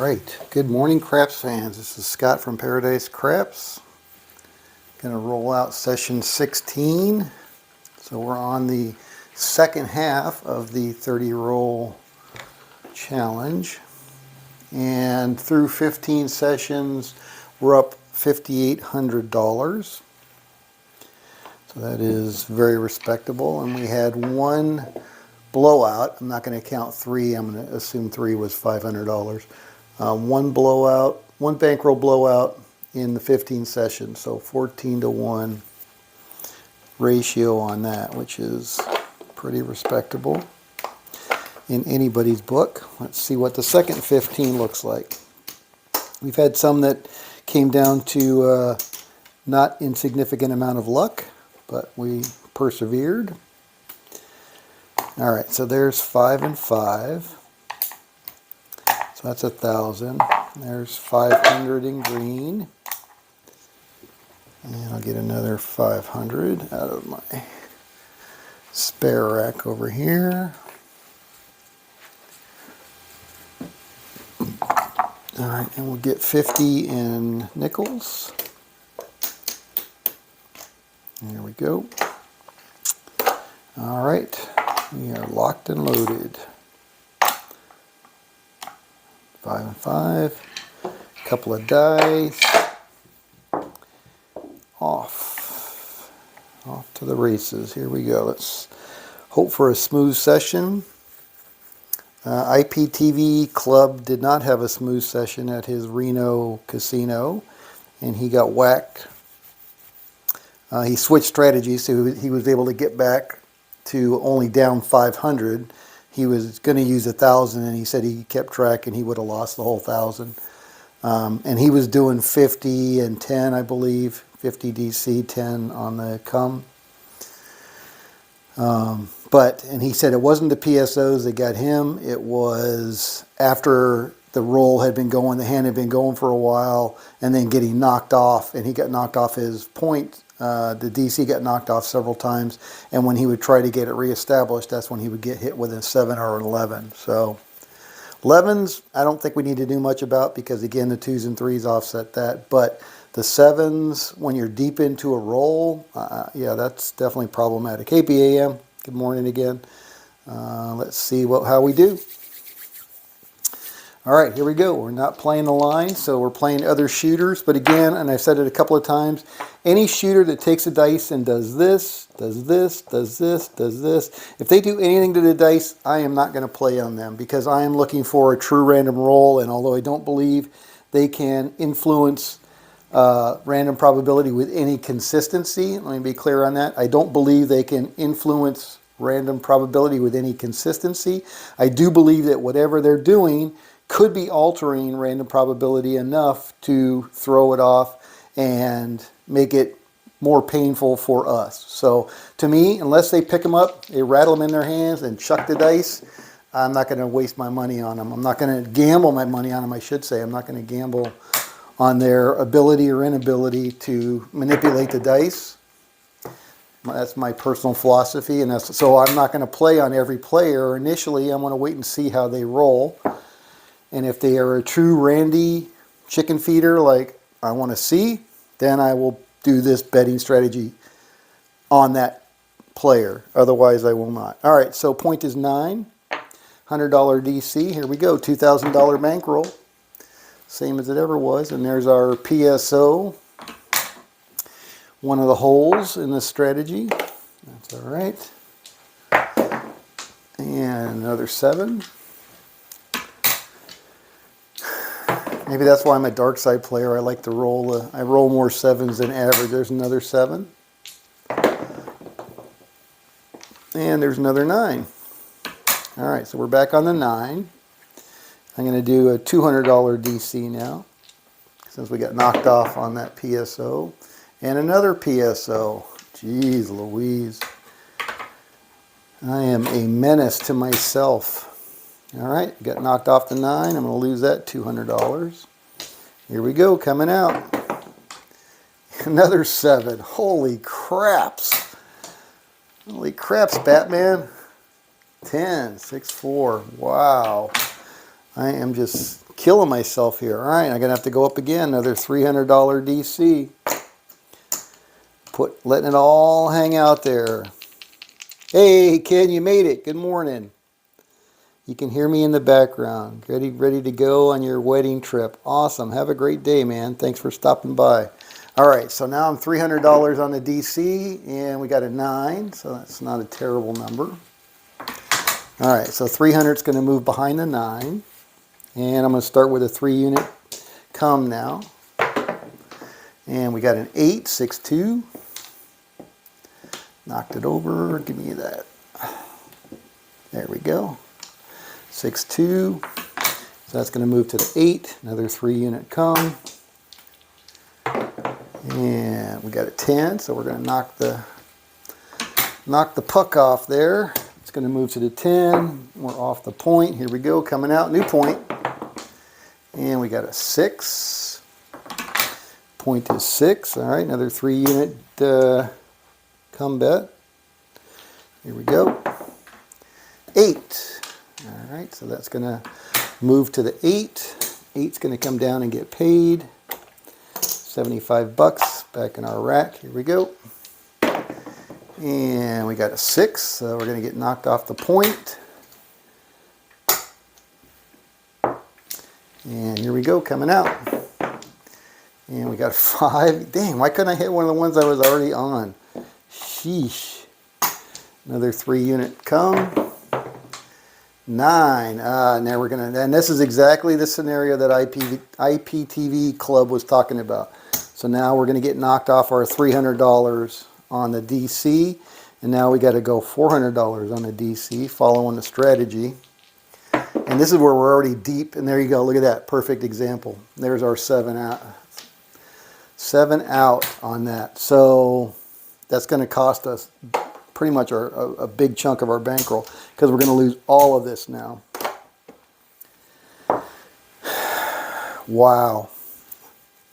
Right, good morning craps fans. This is Scott from Paradise Craps. Going to roll out session 16. So we're on the second half of the 30 roll challenge. And through 15 sessions, we're up $5,800. So that is very respectable. And we had one blowout. I'm not going to count three. I'm going to assume three was $500. One blowout, one bankroll blowout in the 15 sessions, so 14-to-1 ratio on that, which is pretty respectable in anybody's book. Let's see what the second 15 looks like. We've had some that came down to not insignificant amount of luck, but we persevered. All right, so there's 5 and 5. So that's 1,000. There's 500 in green. And I'll get another 500 out of my spare rack over here. All right, and we'll get 50 in nickels. There we go. All right, we are locked and loaded. 5 and 5, a couple of dice, off to the races. Here we go. Let's hope for a smooth session. IPTV Club did not have a smooth session at his Reno casino, and he got whacked. He switched strategies, so he was able to get back to only down 500. He was going to use 1,000, and he said he kept track and he would have lost the whole 1,000. And he was doing 50 and 10, I believe, 50 DC, 10 on the come. And he said it wasn't the PSOs that got him. It was after the roll had been going, the hand had been going for a while, and then getting knocked off, and he got knocked off his point. The DC got knocked off several times, and when he would try to get it reestablished, that's when he would get hit with a 7 or an 11. So 11s, I don't think we need to do much about, because again, the 2s and 3s offset that. But the 7s, when you're deep into a roll, yeah, that's definitely problematic. Hey, BAM, good morning again. Let's see how we do. All right, here we go. We're not playing the line, so we're playing other shooters. But again, and I've said it a couple of times, any shooter that takes a dice and does this, does this, does this, does this, if they do anything to the dice, I am not going to play on them, because I am looking for a true random roll. And although I don't believe they can influence random probability with any consistency, let me be clear on that. I don't believe they can influence random probability with any consistency. I do believe that whatever they're doing could be altering random probability enough to throw it off and make it more painful for us. So to me, unless they pick them up, they rattle them in their hands and chuck the dice, I'm not going to waste my money on them. I'm not going to gamble my money on them, I should say. I'm not going to gamble on their ability or inability to manipulate the dice. That's my personal philosophy, and so I'm not going to play on every player. Initially, I'm going to wait and see how they roll. And if they are a true Randy chicken feeder like I want to see, then I will do this betting strategy on that player. Otherwise, I will not. All right, so point is 9. $100 DC. Here we go. $2,000 bankroll. Same as it ever was. And there's our PSO. One of the holes in this strategy. That's all right. And another 7. Maybe that's why I'm a dark side player. I like to roll. I roll more 7s than average. There's another 7. And there's another 9. All right, so we're back on the 9. I'm going to do a $200 DC now, since we got knocked off on that PSO. And another PSO. Jeez Louise. I am a menace to myself. All right, got knocked off the 9. I'm going to lose that $200. Here we go, coming out. Another 7. Holy craps. Holy craps, Batman. 10, 6, 4. Wow. I am just killing myself here. All right, I'm going to have to go up again. Another $300 DC. Letting it all hang out there. Hey, Ken, you made it. Good morning. You can hear me in the background. Ready to go on your wedding trip. Awesome. Have a great day, man. Thanks for stopping by. All right, so now I'm $300 on the DC, and we got a 9, so that's not a terrible number. All right, so 300 is going to move behind the 9, and I'm going to start with a 3-unit come now. And we got an 8, 6, 2. Knocked it over. Give me that. There we go. 6, 2. So that's going to move to the 8. Another 3-unit come. And we got a 10, so we're going to knock the puck off there. It's going to move to the 10. We're off the point. Here we go, coming out, new point. And we got a 6. Point is 6. All right, another 3-unit come bet. Here we go. 8. All right, so that's going to move to the 8. 8's going to come down and get paid. 75 bucks back in our rack. Here we go. And we got a 6, so we're going to get knocked off the point. And here we go, coming out. And we got a 5. Dang, why couldn't I hit one of the ones I was already on? Sheesh. Another 3-unit come. 9. Now we're going to, and this is exactly the scenario that IPTV Club was talking about. So now we're going to get knocked off our $300 on the DC, and now we got to go $400 on the DC, following the strategy. And this is where we're already deep, and there you go. Look at that, perfect example. There's our 7 out. 7 out on that. So that's going to cost us pretty much a big chunk of our bankroll, because we're going to lose all of this now. Wow.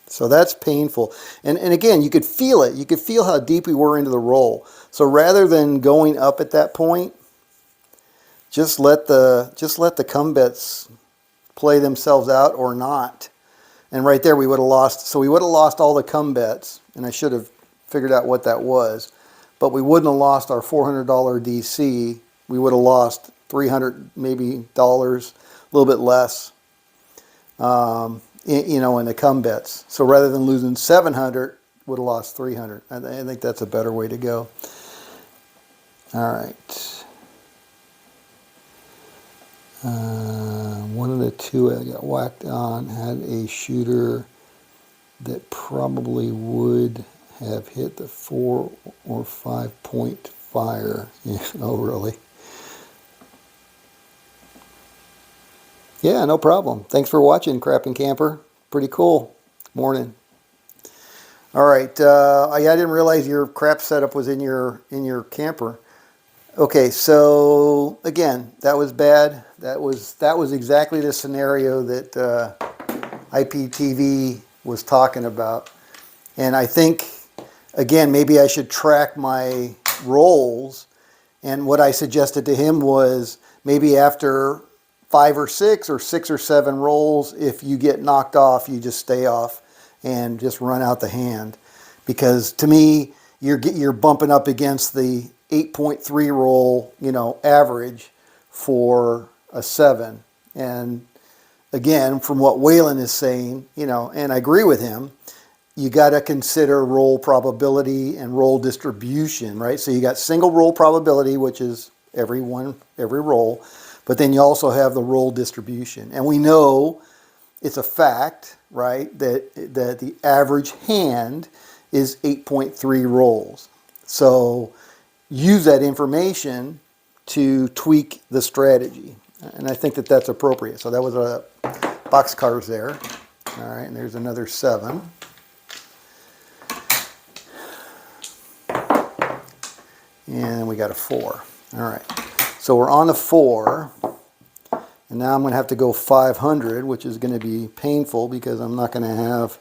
So that's painful. And again, you could feel it. You could feel how deep we were into the roll. So rather than going up at that point, just let the come bets play themselves out or not. And right there we would have lost. So we would have lost all the come bets, and I should have figured out what that was. But we wouldn't have lost our $400 DC. We would have lost $300 maybe dollars, a little bit less. In the come bets. So rather than losing 700, would have lost 300. I think that's a better way to go. All right. One of the two I got whacked on had a shooter that probably would have hit the 4 or 5 point fire. Yeah, oh, really? Yeah, no problem. Thanks for watching, Crappin' Camper. Pretty cool. Morning. All right. I didn't realize your crap setup was in your camper. Okay, so again, that was bad. That was exactly the scenario that IPTV was talking about. And I think, again, maybe I should track my rolls. And what I suggested to him was maybe after 5 or 6 or 6 or 7 rolls, if you get knocked off, you just stay off and just run out the hand. Because to me, you're bumping up against the 8.3 roll, average for a 7. And again, from what Waylon is saying, and I agree with him, you got to consider roll probability and roll distribution, right? So you got single roll probability, which is every roll. But then you also have the roll distribution. And we know it's a fact, right, that the average hand is 8.3 rolls. So use that information to tweak the strategy. And I think that that's appropriate. So that was a boxcars there. All right, and there's another 7. And we got a 4. All right. So we're on a 4, and now I'm going to have to go 500, which is going to be painful because I'm not going to have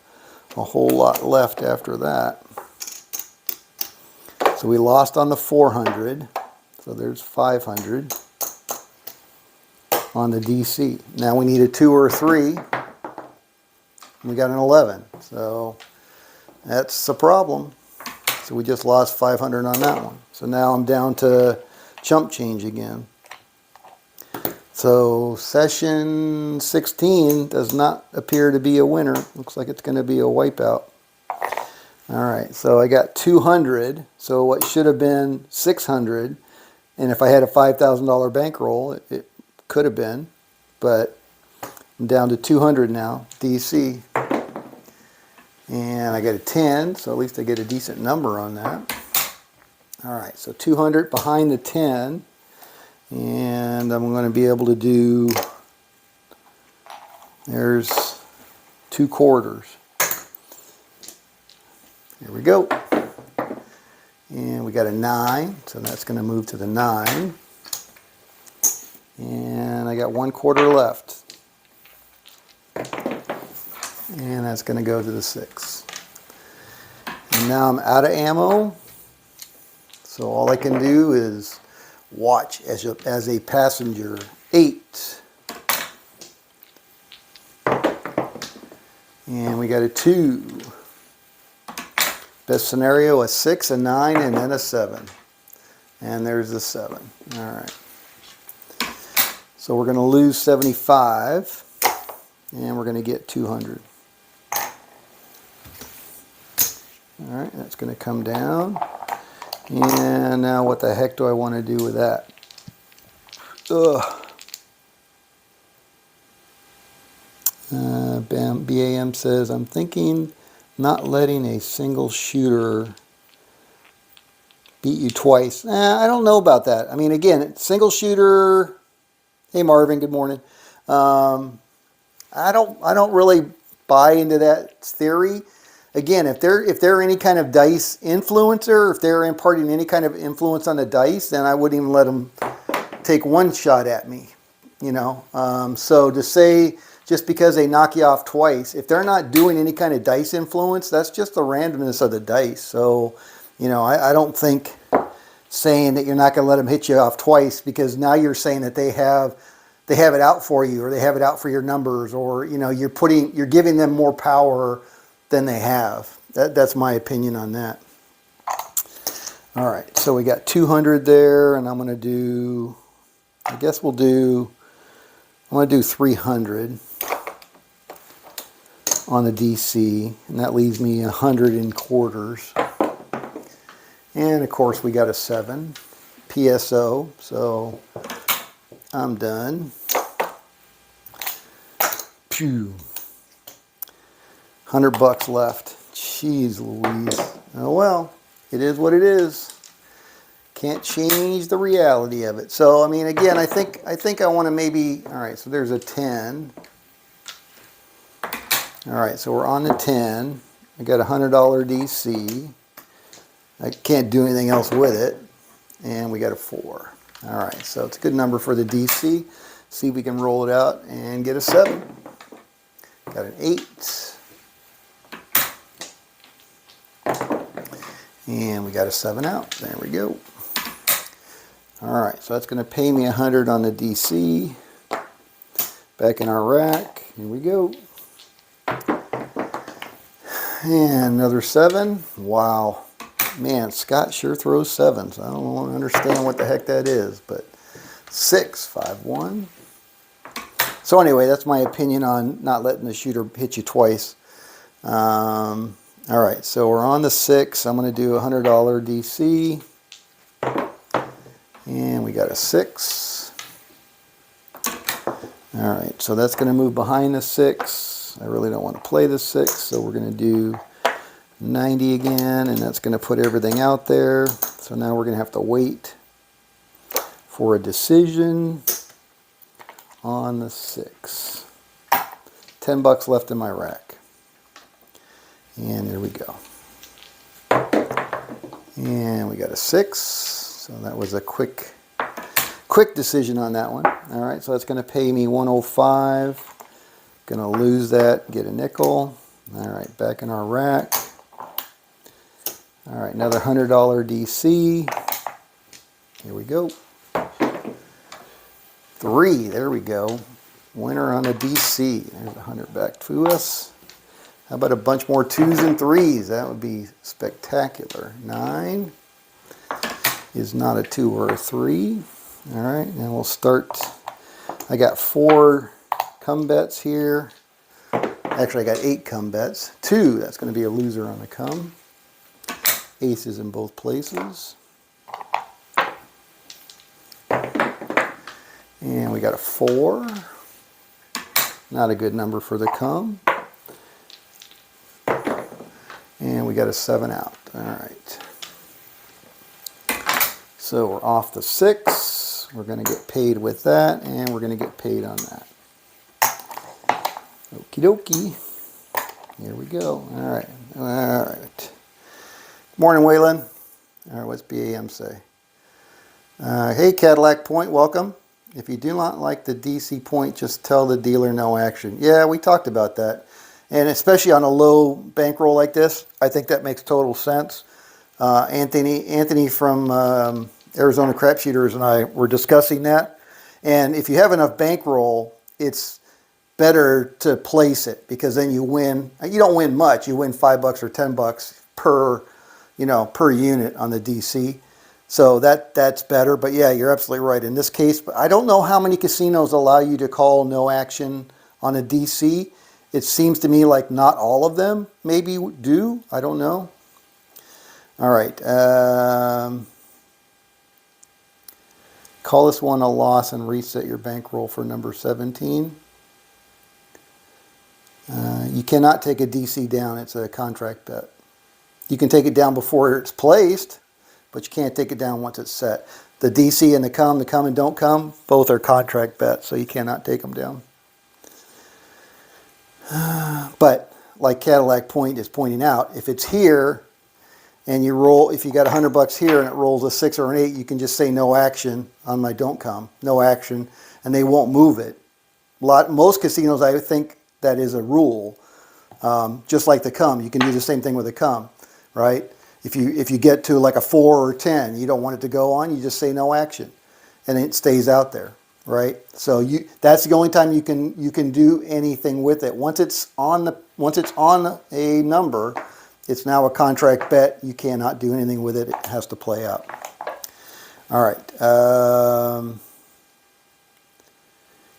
a whole lot left after that. So we lost on the 400, so there's 500 on the DC. Now we need a 2 or 3. We got an 11. So that's a problem. So we just lost 500 on that one. So now I'm down to chump change again. So session 16 does not appear to be a winner. Looks like it's going to be a wipeout. All right, so I got 200. So what should have been 600, and if I had a $5,000 bankroll, it could have been, but I'm down to 200 now, DC. And I get a 10, so at least I get a decent number on that. All right, so 200 behind the 10. And I'm going to be able to do, there's 2 quarters. Here we go. And we got a 9, so that's going to move to the 9. And I got 1 quarter left. And that's going to go to the 6. And now I'm out of ammo. So all I can do is watch as a passenger. 8. And we got a 2. Best scenario, a 6, a 9, and then a 7. And there's the 7. All right. So we're going to lose 75, and we're going to get 200. All right, that's going to come down. And now what the heck do I want to do with that? BAM says, I'm thinking not letting a single shooter beat you twice. I don't know about that. I mean, again, single shooter. Hey Marvin, good morning. I don't really buy into that theory. Again, if they're any kind of dice influencer, if they're imparting any kind of influence on the dice, then I wouldn't even let them take one shot at me. You know, so to say just because they knock you off twice, if they're not doing any kind of dice influence, that's just the randomness of the dice. So, you know, I don't think saying that you're not going to let them hit you off twice, because now you're saying that they have it out for you, or they have it out for your numbers, or, you know, you're giving them more power than they have. That's my opinion on that. All right, so we got 200 there, and I'm going to do, I guess I'm going to do 300 on the DC, and that leaves me 100 in quarters. And of course we got a 7 PSO, so I'm done. Phew. $100 left. Jeez Louise. Oh well, it is what it is. Can't change the reality of it. So I mean, again, I think I want to maybe, all right, so there's a 10. All right, so we're on the 10. I got a $100 DC. I can't do anything else with it. And we got a 4. All right, so it's a good number for the DC. See if we can roll it out and get a 7. Got an 8. And we got a 7 out. There we go. All right, so that's going to pay me 100 on the DC. Back in our rack. Here we go. And another 7. Wow. Man, Scott sure throws 7s. I don't understand what the heck that is, but 6, 5, 1. So anyway, that's my opinion on not letting the shooter hit you twice. All right, so we're on the 6. I'm going to do a $100 DC. And we got a 6. All right, so that's going to move behind the 6. I really don't want to play the 6, so we're going to do 90 again, and that's going to put everything out there. So now we're going to have to wait for a decision on the 6. $10 left in my rack. And here we go. And we got a 6. So that was a quick decision on that one. All right, so that's going to pay me 105. Going to lose that, get a nickel. All right, back in our rack. All right, another $100 DC. Here we go. 3, there we go. Winner on the DC. There's 100 back to us. How about a bunch more 2s and 3s? That would be spectacular. 9 is not a 2 or a 3. All right, and we'll start. I got 4 come bets here. Actually, I got 8 come bets. 2, that's going to be a loser on the come. Aces in both places. And we got a 4. Not a good number for the come. And we got a 7 out. All right. So we're off the 6. We're going to get paid with that, and we're going to get paid on that. Okie dokie. Here we go. All right. All right. Morning, Waylon. All right, what's BAM say? Hey, Cadillac Point, welcome. If you do not like the DC Point, just tell the dealer no action. Yeah, we talked about that. And especially on a low bankroll like this, I think that makes total sense. Anthony from Arizona Crapshooters and I were discussing that. And if you have enough bankroll, it's better to place it, because then you win. You don't win much. You win $5 or $10 per, per unit on the DC. So that's better. But yeah, you're absolutely right. In this case, I don't know how many casinos allow you to call no action on a DC. It seems to me like not all of them maybe do. I don't know. All right. Call this one a loss and reset your bankroll for number 17. You cannot take a DC down. It's a contract bet. You can take it down before it's placed, but you can't take it down once it's set. The DC and the come and don't come, both are contract bets, so you cannot take them down. But like Cadillac Point is pointing out, if it's here and you roll, if you got $100 here and it rolls a 6 or an 8, you can just say no action on my don't come, no action, and they won't move it. Most casinos, I think that is a rule. Just like the come, you can do the same thing with the come, right? If you get to like a 4 or 10, you don't want it to go on, you just say no action, and it stays out there, right? So that's the only time you can do anything with it. Once it's on a number, it's now a contract bet. You cannot do anything with it. It has to play out. All right.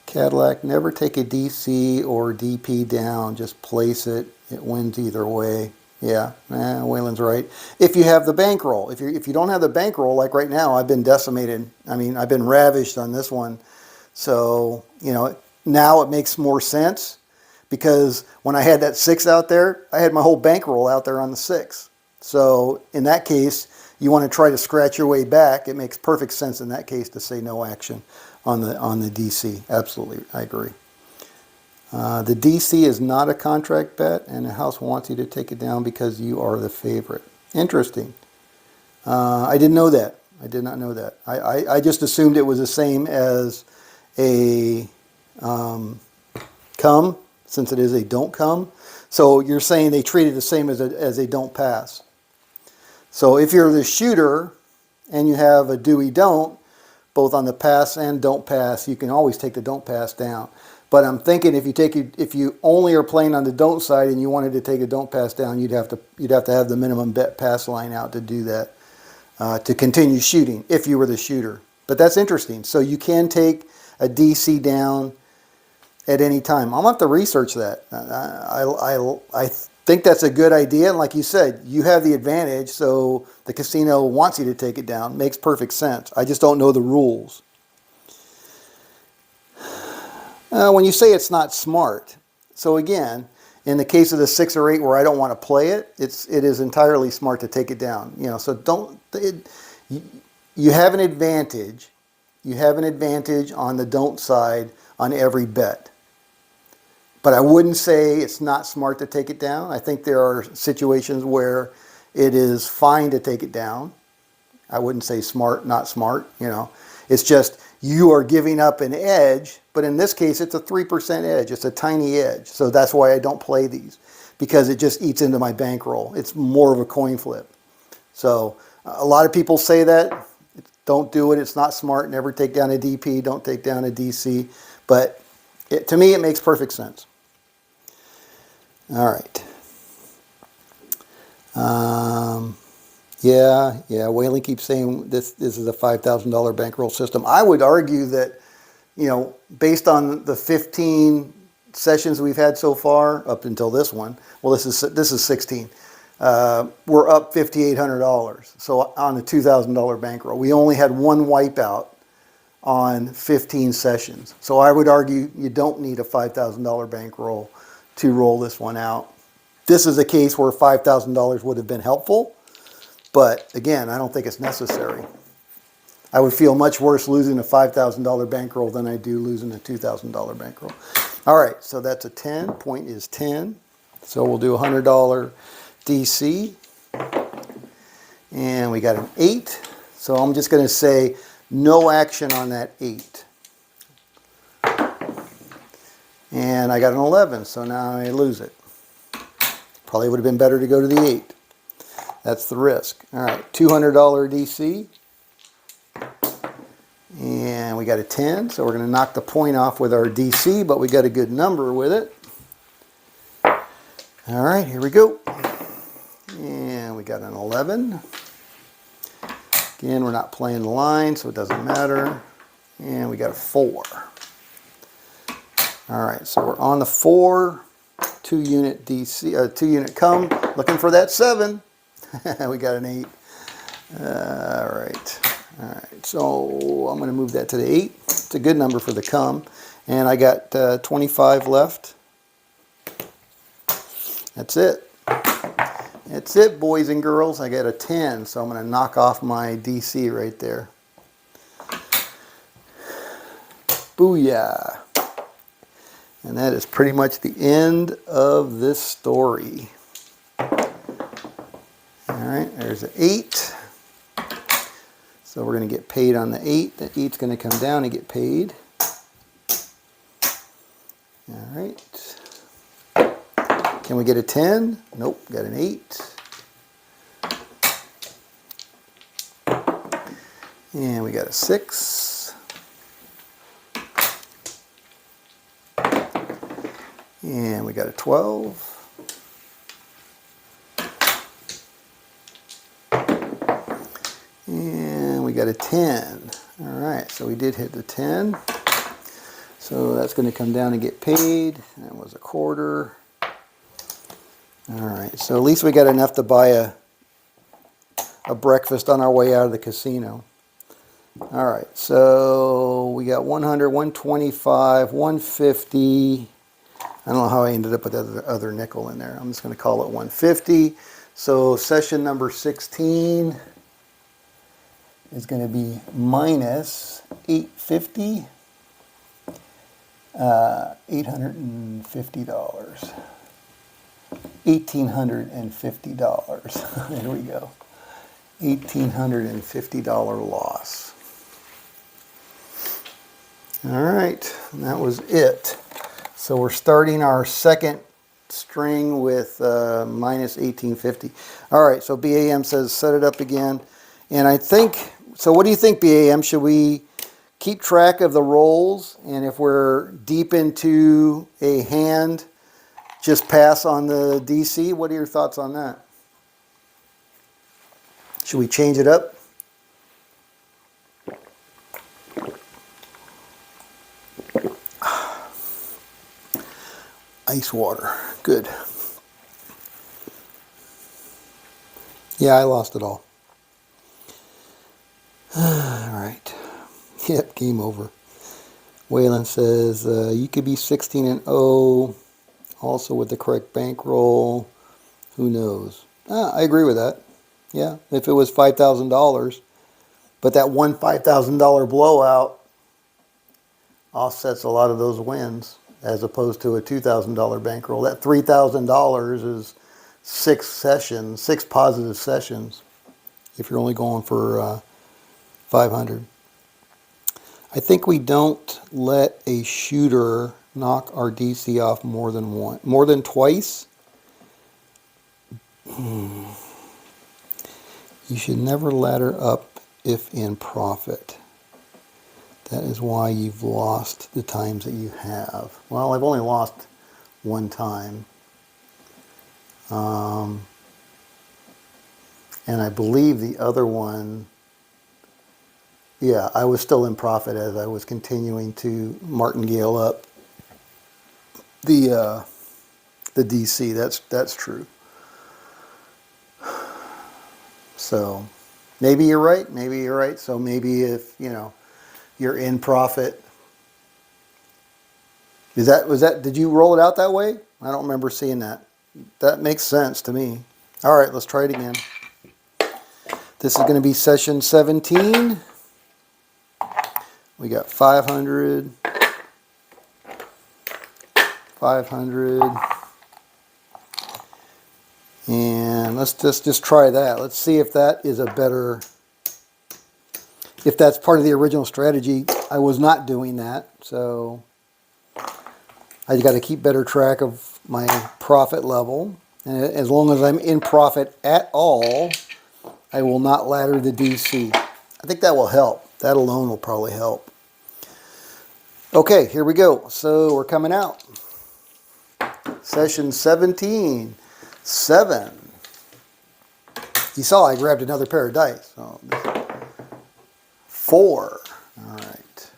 Cadillac, never take a DC or DP down. Just place it. It wins either way. Yeah, Waylon's right. If you have the bankroll. If you don't have the bankroll, like right now, I've been decimated. I mean, I've been ravished on this one. So, now it makes more sense, because when I had that 6 out there, I had my whole bankroll out there on the 6. So in that case, you want to try to scratch your way back. It makes perfect sense in that case to say no action on the DC. Absolutely, I agree. The DC is not a contract bet, and the house wants you to take it down because you are the favorite. Interesting. I didn't know that. I did not know that. I just assumed it was the same as a come, since it is a don't come. So you're saying they treat it the same as a don't pass. So if you're the shooter and you have a Dewey don't, both on the pass and don't pass, you can always take the don't pass down. But I'm thinking if you only are playing on the don't side and you wanted to take a don't pass down, you'd have to have the minimum bet pass line out to do that, to continue shooting if you were the shooter. But that's interesting. So you can take a DC down at any time. I'll have to research that. I think that's a good idea. And like you said, you have the advantage, so the casino wants you to take it down. Makes perfect sense. I just don't know the rules. When you say it's not smart, so again, in the case of the 6 or 8 where I don't want to play it, it is entirely smart to take it down. So you have an advantage. You have an advantage on the don't side on every bet. But I wouldn't say it's not smart to take it down. I think there are situations where it is fine to take it down. I wouldn't say smart, not smart. It's just you are giving up an edge. But in this case, it's a 3% edge. It's a tiny edge. So that's why I don't play these, because it just eats into my bankroll. It's more of a coin flip. So a lot of people say that. Don't do it. It's not smart. Never take down a DP. Don't take down a DC. But to me, it makes perfect sense. All right. Yeah, Whalen keeps saying this is a $5,000 bankroll system. I would argue that, you know, based on the 15 sessions we've had so far, up until this one, well, this is 16, we're up $5,800. So on a $2,000 bankroll. We only had one wipeout on 15 sessions. So I would argue you don't need a $5,000 bankroll to roll this one out. This is a case where $5,000 would have been helpful, but again, I don't think it's necessary. I would feel much worse losing a $5,000 bankroll than I do losing a $2,000 bankroll. All right, so that's a 10. Point is 10. So we'll do a $100 DC. And we got an 8. So I'm just going to say no action on that 8. And I got an 11, so now I lose it. Probably would have been better to go to the 8. That's the risk. All right, $200 DC. And we got a 10, so we're going to knock the point off with our DC, but we got a good number with it. All right, here we go. And we got an 11. Again, we're not playing the line, so it doesn't matter. And we got a 4. All right, so we're on the 4, 2 unit DC, 2 unit come, looking for that 7. We got an 8. All right. So I'm going to move that to the 8. It's a good number for the come. And I got 25 left. That's it. That's it, boys and girls. I got a 10, so I'm going to knock off my DC right there. Booyah. And that is pretty much the end of this story. All right, there's an 8. So we're going to get paid on the 8. The 8's going to come down and get paid. All right. Can we get a 10? Nope, got an 8. And we got a 6. And we got a 12. And we got a 10. All right, so we did hit the 10. So that's going to come down and get paid. That was a quarter. All right, so at least we got enough to buy a breakfast on our way out of the casino. All right, so we got 100, 125, 150. I don't know how I ended up with that other nickel in there. I'm just going to call it 150. So session number 16 is going to be minus 850, $850. $1,850. There we go. $1,850 loss. All right, and that was it. So we're starting our second string with minus 1850. All right, so BAM says set it up again. And I think, so what do you think, BAM? Should we keep track of the rolls? And if we're deep into a hand, just pass on the DC? What are your thoughts on that? Should we change it up? Ice water. Good. Yeah, I lost it all. All right. Yep, game over. Waylon says, you could be 16-0, also with the correct bankroll. Who knows? I agree with that. Yeah, if it was $5,000. But that one $5,000 blowout offsets a lot of those wins, as opposed to a $2,000 bankroll. That $3,000 is 6 sessions, 6 positive sessions, if you're only going for 500. I think we don't let a shooter knock our DC off more than twice. You should never ladder up if in profit. That is why you've lost the times that you have. Well, I've only lost one time. And I believe the other one, yeah, I was still in profit as I was continuing to martingale up the DC. That's true. So maybe you're right. Maybe you're right. So maybe if you're in profit. Was that? Did you roll it out that way? I don't remember seeing that. That makes sense to me. All right, let's try it again. This is going to be session 17. We got 500, 500, and let's just try that. Let's see if that is a better, if that's part of the original strategy. I was not doing that, so I got to keep better track of my profit level. And as long as I'm in profit at all, I will not ladder the DC. I think that will help. That alone will probably help. Okay, here we go. So we're coming out. Session 17, 7. You saw I grabbed another pair of dice. So 4. All right.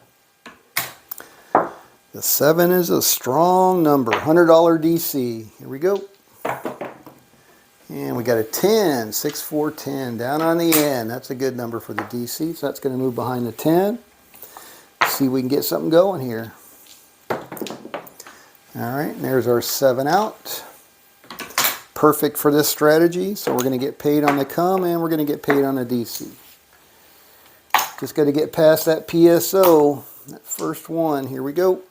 The 7 is a strong number. $100 DC. Here we go. And we got a 10, 6, 4, 10, down on the end. That's a good number for the DC, so that's going to move behind the 10. See if we can get something going here. All right, and there's our 7 out. Perfect for this strategy, so we're going to get paid on the come and we're going to get paid on the DC. Just got to get past that PSO, that first one. Here we go.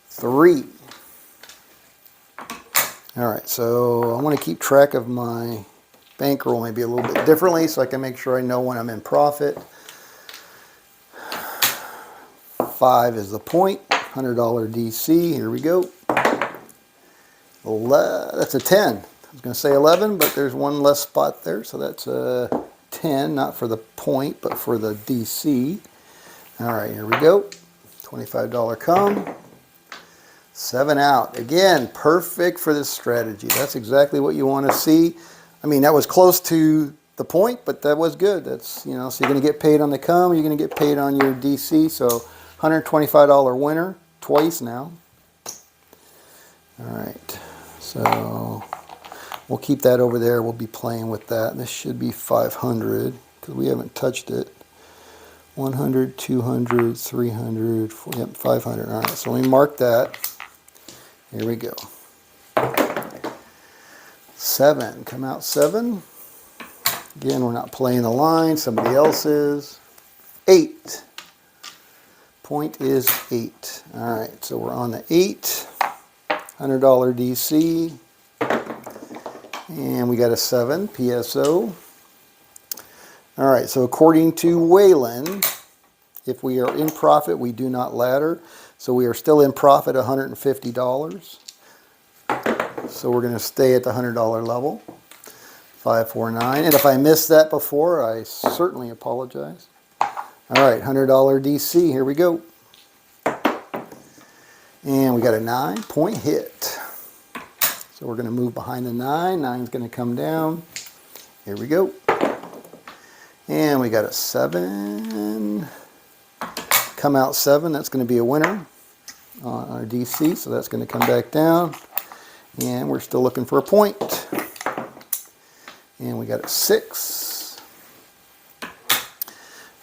3. All right, so I want to keep track of my bankroll maybe a little bit differently so I can make sure I know when I'm in profit. 5 is the point, $100 DC, here we go. That's a 10. I was going to say 11, but there's one less spot there, so that's a 10, not for the point, but for the DC. All right, here we go. $25 come. 7 out. Again, perfect for this strategy. That's exactly what you want to see. I mean, that was close to the point, but that was good. That's, so you're going to get paid on the come, you're going to get paid on your DC. So $125 winner twice now. All right. So we'll keep that over there. We'll be playing with that. This should be 500 because we haven't touched it. 100, 200, 300, 400, yep, 500. All right, so let me mark that. Here we go. 7, come out 7. Again, we're not playing the line, somebody else is. 8. Point is 8. All right, so we're on the 8. $100 DC. And we got a 7, PSO. All right, so according to Wayland, if we are in profit, we do not ladder. So we are still in profit $150. So we're going to stay at the $100 level. 549. And if I missed that before, I certainly apologize. All right, $100 DC. Here we go. And we got a 9, point hit. So we're going to move behind the 9. 9's going to come down. Here we go. And we got a 7. Come out 7. That's going to be a winner on our DC. So that's going to come back down. And we're still looking for a point. And we got a 6.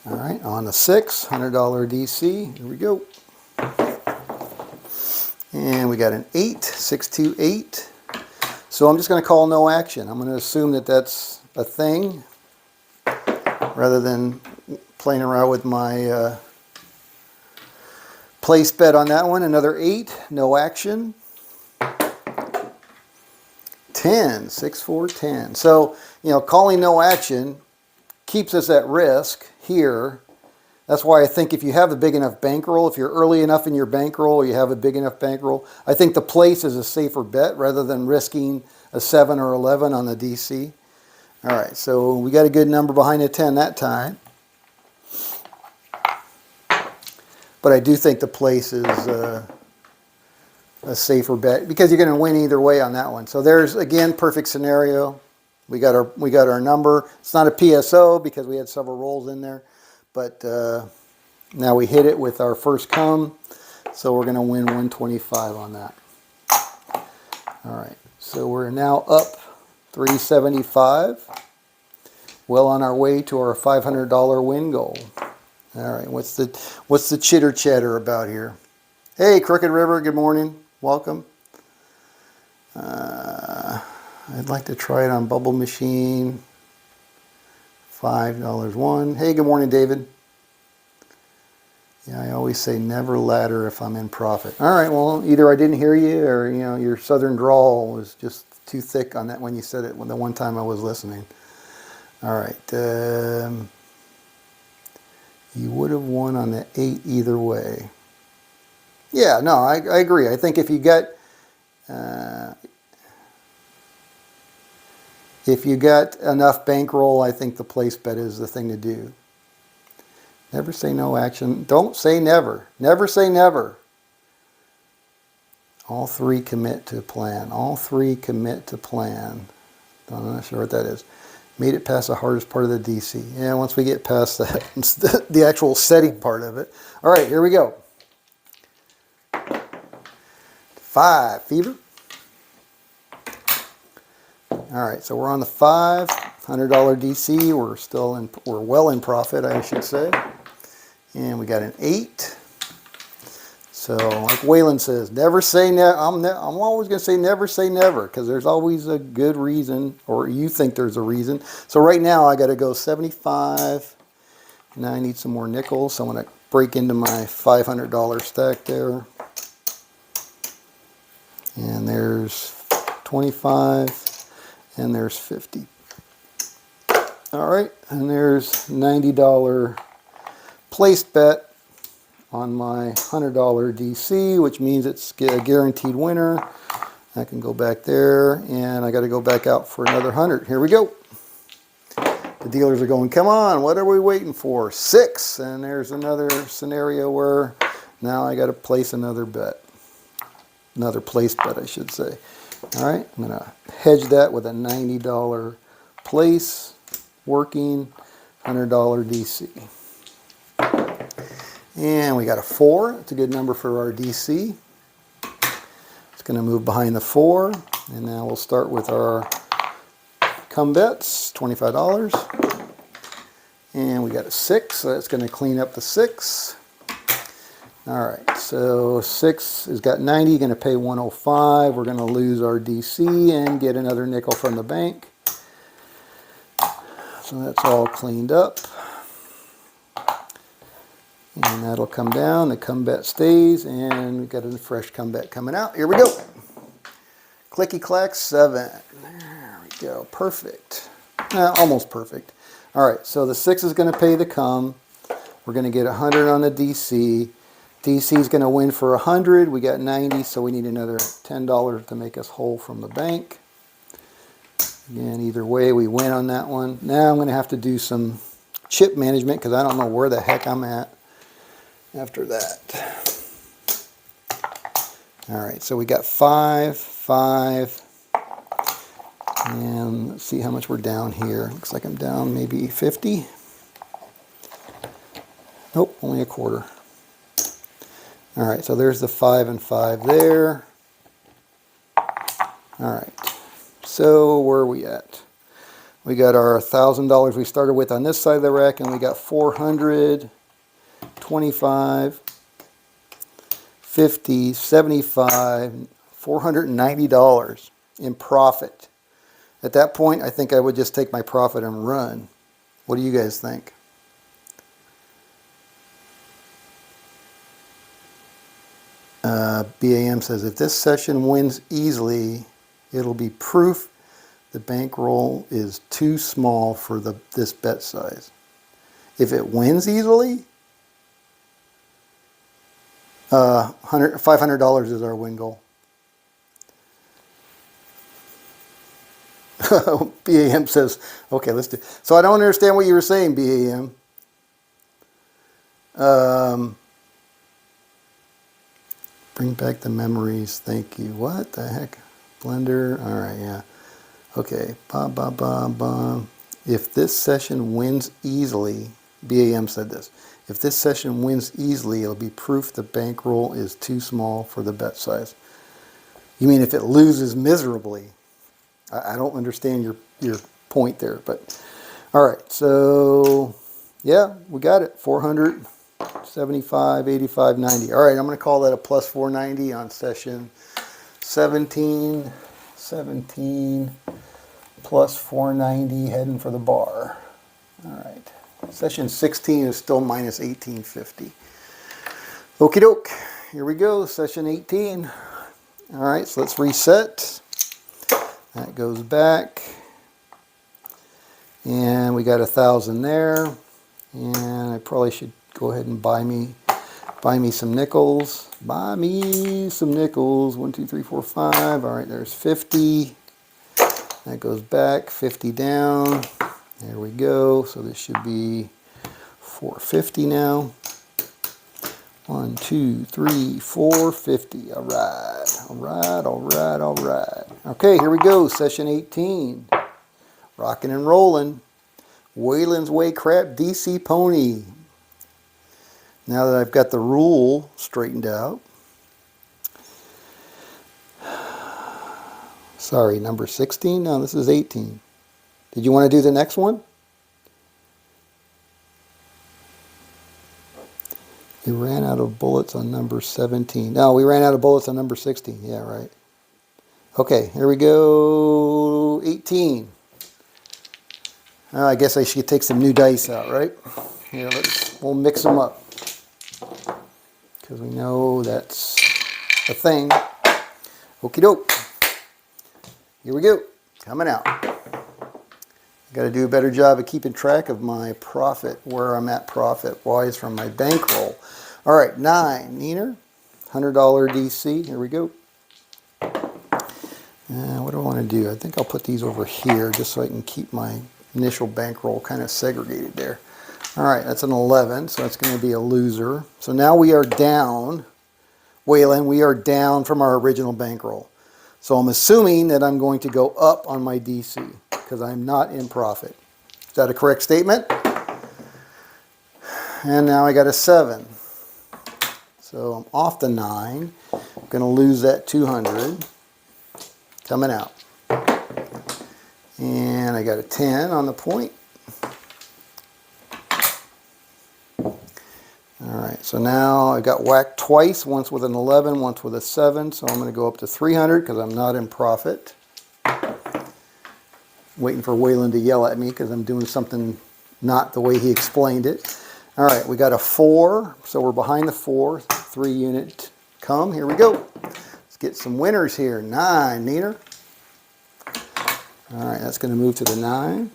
All right, on the 6, $100 DC. Here we go. And we got an 8, 628. So I'm just going to call no action. I'm going to assume that that's a thing rather than playing around with my place bet on that one. Another 8, no action. 10, 6, 4, 10. So, calling no action keeps us at risk here. That's why I think if you have a big enough bankroll, if you're early enough in your bankroll, or you have a big enough bankroll, I think the place is a safer bet rather than risking a 7 or 11 on the DC. All right, so we got a good number behind the 10 that time. But I do think the place is a safer bet because you're going to win either way on that one. So there's, again, perfect scenario. We got our number. It's not a PSO because we had several rolls in there, but now we hit it with our first come, so we're going to win 125 on that. All right, so we're now up 375. Well on our way to our $500 win goal. All right, what's the chitter chatter about here? Hey, Crooked River, good morning. Welcome. I'd like to try it on Bubble Machine. $5 one. Hey, good morning, David. Yeah, I always say never ladder if I'm in profit. All right, well, either I didn't hear you or, you know, your southern drawl was just too thick on that when you said it the one time I was listening. All right. You would have won on the 8 either way. Yeah, no, I agree. I think if you got enough bankroll, I think the place bet is the thing to do. Never say no action. Don't say never. Never say never. All three commit to plan. All three commit to plan. I'm not sure what that is. Made it past the hardest part of the DC. Yeah, once we get past that, it's the actual setting part of it. All right, here we go. 5, fever. All right, so we're on the $500 DC. We're well in profit, I should say. And we got an 8. So, like Waylon says, never say never. I'm always going to say never, because there's always a good reason, or you think there's a reason. So right now I got to go 75. Now I need some more nickels. So I'm going to break into my $500 stack there. And there's 25, and there's 50. All right, and there's $90 placed bet on my $100 DC, which means it's a guaranteed winner. I can go back there, and I got to go back out for another 100. Here we go. The dealers are going, come on, what are we waiting for? 6, and there's another scenario where now I got to place another bet. Another place bet, I should say. All right, I'm going to hedge that with a $90 place, working $100 DC. And we got a 4. It's a good number for our DC. It's going to move behind the 4. And now we'll start with our come bets, $25. And we got a 6, so that's going to clean up the 6. All right, so 6 has got 90, going to pay 105. We're going to lose our DC and get another nickel from the bank. So that's all cleaned up. And that'll come down, the come bet stays, and we've got a fresh come bet coming out. Here we go. Clicky clack 7. There we go, perfect. Almost perfect. All right, so the 6 is going to pay the come. We're going to get 100 on the DC. DC is going to win for 100. We got 90, so we need another $10 to make us whole from the bank. Again, either way, we win on that one. Now I'm going to have to do some chip management because I don't know where the heck I'm at after that. All right, so we got 5, 5, and let's see how much we're down here. Looks like I'm down maybe 50. Nope, only a quarter. All right, so there's the 5 and 5 there. All right, so where are we at? We got our $1,000 we started with on this side of the rack, and we got 400, 25, 50, 75, $490 in profit. At that point, I think I would just take my profit and run. What do you guys think? BAM says, if this session wins easily, it'll be proof the bankroll is too small for this bet size. If it wins easily, $500 is our win goal. BAM says, okay, let's do. So I don't understand what you were saying, BAM. Bring back the memories. Thank you. What the heck? Blender. All right, yeah. Okay, bum, bum, bum, bum. If this session wins easily, BAM said this, if this session wins easily, it'll be proof the bankroll is too small for the bet size. You mean if it loses miserably? I don't understand your point there, but all right, so yeah, we got it. 400, 75, 85, 90. All right, I'm going to call that a plus 490 on session 17, 17 plus 490 heading for the bar. All right, session 16 is still minus 1850. Okie doke, here we go, session 18. All right, so let's reset. That goes back. And we got 1,000 there. And I probably should go ahead and buy me some nickels. Buy me some nickels. 1, 2, 3, 4, 5. All right, there's 50. That goes back, 50 down. There we go. So this should be 450 now. 1, 2, 3, 4, 50. All right, all right, all right, all right. Okay, here we go, session 18. Rocking and rolling. Wayland's Way Crap DC Pony. Now that I've got the rule straightened out. Sorry, number 16? No, this is 18. Did you want to do the next one? We ran out of bullets on number 17. No, we ran out of bullets on number 16. Yeah, right. Okay, here we go. 18. I guess I should take some new dice out, right? Here, we'll mix them up. Because we know that's a thing. Okie doke. Here we go. Coming out. Got to do a better job of keeping track of my profit, where I'm at profit-wise from my bankroll. All right, 9, Neener, $100 DC. Here we go. What do I want to do? I think I'll put these over here just so I can keep my initial bankroll kind of segregated there. All right, that's an 11, so that's going to be a loser. So now we are down, Wayland, we are down from our original bankroll. So I'm assuming that I'm going to go up on my DC because I'm not in profit. Is that a correct statement? And now I got a 7. So I'm off the 9. I'm going to lose that 200. Coming out. And I got a 10 on the point. Alright, so now I got whacked twice, once with an 11, once with a 7, so I'm going to go up to 300 because I'm not in profit. Waiting for Wayland to yell at me because I'm doing something not the way he explained it. Alright, we got a 4, so we're behind the 4, 3 unit come. Here we go. Let's get some winners here. 9, Neener. Alright, that's going to move to the 9.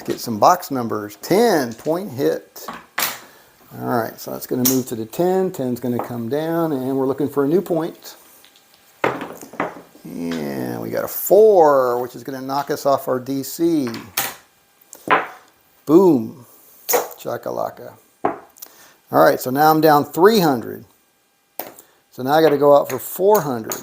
Get some box numbers. 10, point hit. Alright, so that's going to move to the 10. 10's going to come down, and we're looking for a new point. And we got a 4, which is going to knock us off our DC. Boom. Chakalaka. Alright, so now I'm down 300. So now I got to go out for 400.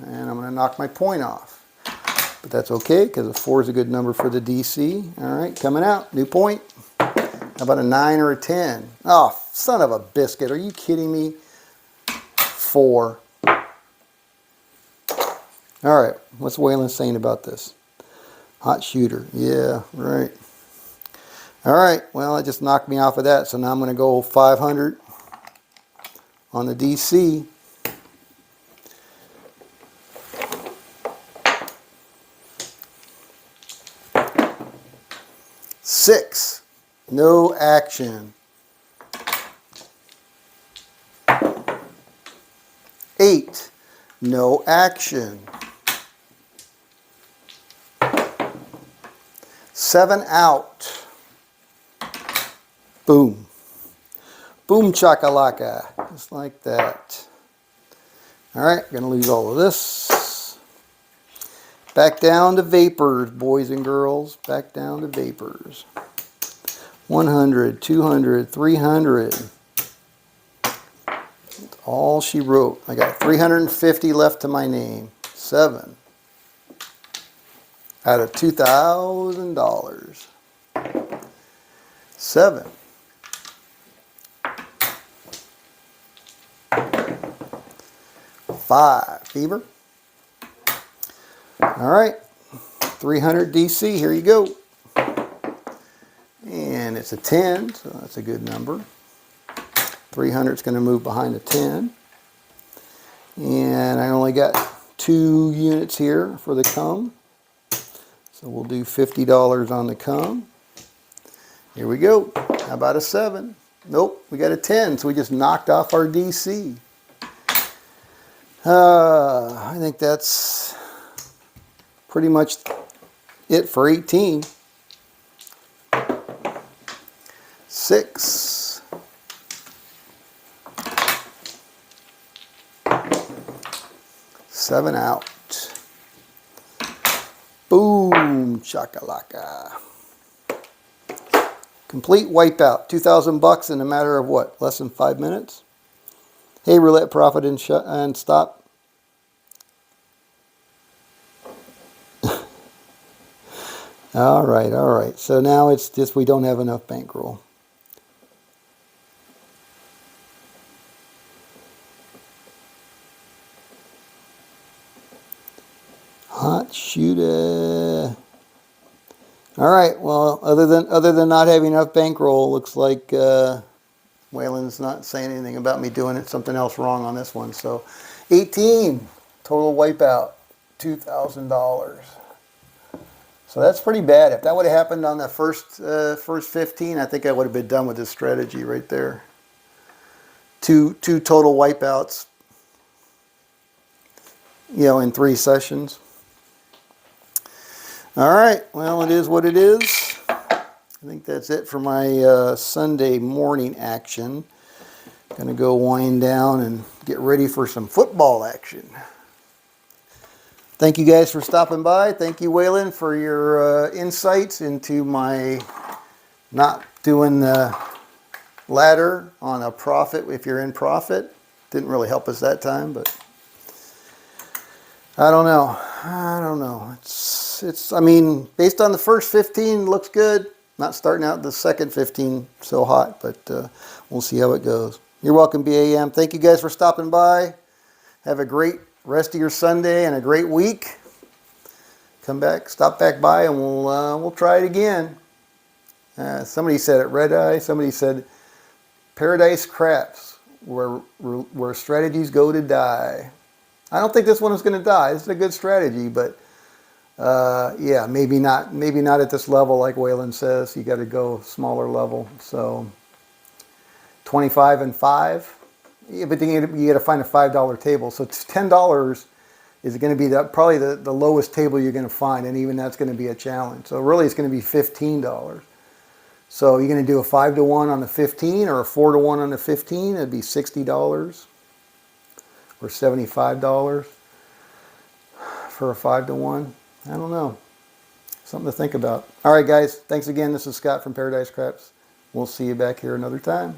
And I'm going to knock my point off. But that's okay, because a 4 is a good number for the DC. Alright, coming out. New point. How about a 9 or a 10? Oh, son of a biscuit. Are you kidding me? 4. Alright, what's Wayland saying about this? Hot shooter. Yeah, right. Alright, well, it just knocked me off of that. So now I'm going to go 500 on the DC. 6, no action. 8, no action. 7 out. Boom. Boom chakalaka. Just like that. Alright, gonna lose all of this. Back down to vapors, boys and girls. Back down to vapors. 100, 200, 300. all she wrote. I got 350 left to my name. 7 out of $2,000. 7. 5. Fever. All right. 300 DC. Here you go. And it's a 10, so that's a good number. 300 is going to move behind a 10. And I only got 2 units here for the cum. So we'll do $50 on the cum. Here we go. How about a 7? Nope, we got a 10, so we just knocked off our DC. I think that's pretty much it for 18. 6. 7 out. Boom, chakalaka. Complete wipeout. 2,000 bucks in a matter of what? Less than 5 minutes? Hey, roulette profit and stop. All right, all right. So now it's just we don't have enough bankroll. Hot shooter. All right. Well, other than not having enough bankroll, looks like Waylon's not saying anything about me doing something else wrong on this one. So, 18 total wipeout, $2,000. So that's pretty bad. If that would have happened on the first 15, I think I would have been done with this strategy right there. Two total wipeouts, you know, in 3 sessions. All right, well, it is what it is. I think that's it for my Sunday morning action. Gonna go wind down and get ready for some football action. Thank you guys for stopping by. Thank you, Waylon, for your insights into my not doing the ladder on a profit if you're in profit. Didn't really help us that time, but I don't know. I don't know. I mean, based on the first 15, looks good. Not starting out the second 15 so hot, but we'll see how it goes. You're welcome, BAM. Thank you guys for stopping by. Have a great rest of your Sunday and a great week. Come back, stop back by, and we'll try it again. Somebody said it, Red Eye. Somebody said Paradise Craps, where strategies go to die. I don't think this one is going to die. This is a good strategy, but yeah, maybe not at this level like Waylon says. You got to go smaller level. So 25 and 5. Yeah, but then you got to find a $5 table. So it's $10 is going to be probably the lowest table you're going to find, and even that's going to be a challenge. So really, it's going to be $15. So you're going to do a 5-to-1 on the 15 or a 4-to-1 on the 15. It'd be $60 or $75 for a 5-to-1. I don't know. Something to think about. All right, guys. Thanks again. This is Scott from Paradise Craps. We'll see you back here another time.